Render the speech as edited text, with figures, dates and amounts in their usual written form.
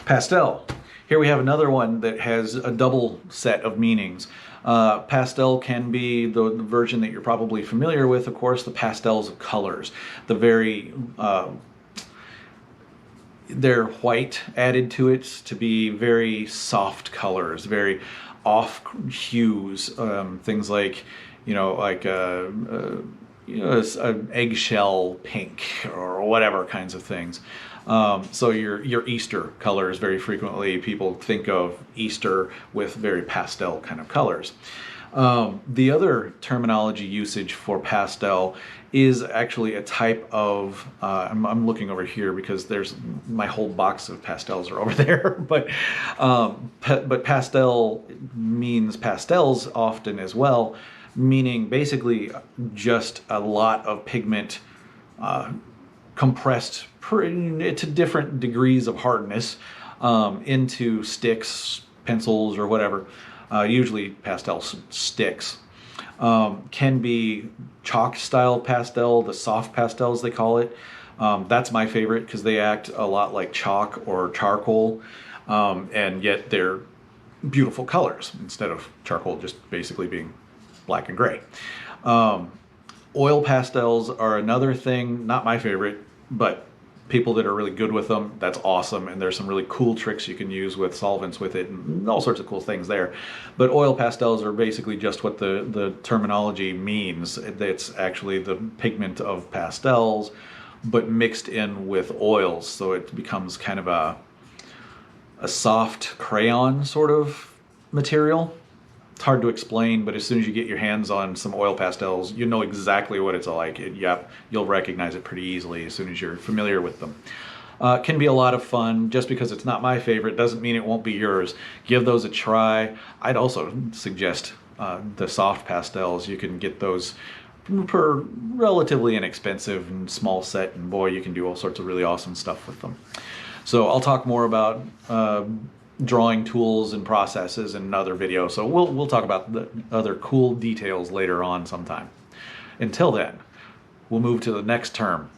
Pastel. Here we have another one that has a double set of meanings. Pastel can be the version that you're probably familiar with, of course, the pastels of colors. The very, they're white added to it to be very soft colors, very off hues, things like, an eggshell pink or whatever kinds of things. So your Easter colors, very frequently people think of Easter with very pastel kind of colors. The other terminology usage for pastel is actually a type of, I'm looking over here because there's my whole box of pastels are over there, but pastel means pastels often as well, meaning basically just a lot of pigment compressed to different degrees of hardness into sticks, pencils, or whatever. Usually pastel sticks. Can be chalk style pastel, the soft pastels they call it. That's my favorite because they act a lot like chalk or charcoal, and yet they're beautiful colors instead of charcoal just basically being black and gray. Oil pastels are another thing, not my favorite, but people that are really good with them, that's awesome, and there's some really cool tricks you can use with solvents with it and all sorts of cool things there. But oil pastels are basically just what the terminology means. It's actually the pigment of pastels but mixed in with oils, so it becomes kind of a soft crayon sort of material. It's hard to explain, but as soon as you get your hands on some oil pastels, you know exactly what it's like. Yep, you'll recognize it pretty easily as soon as you're familiar with them. Can be a lot of fun. Just because it's not my favorite doesn't mean it won't be yours. Give those a try. I'd also suggest the soft pastels. You can get those for relatively inexpensive and small set, and boy, you can do all sorts of really awesome stuff with them. So I'll talk more about drawing tools and processes in another video, so we'll talk about the other cool details later on sometime. Until then, we'll move to the next term.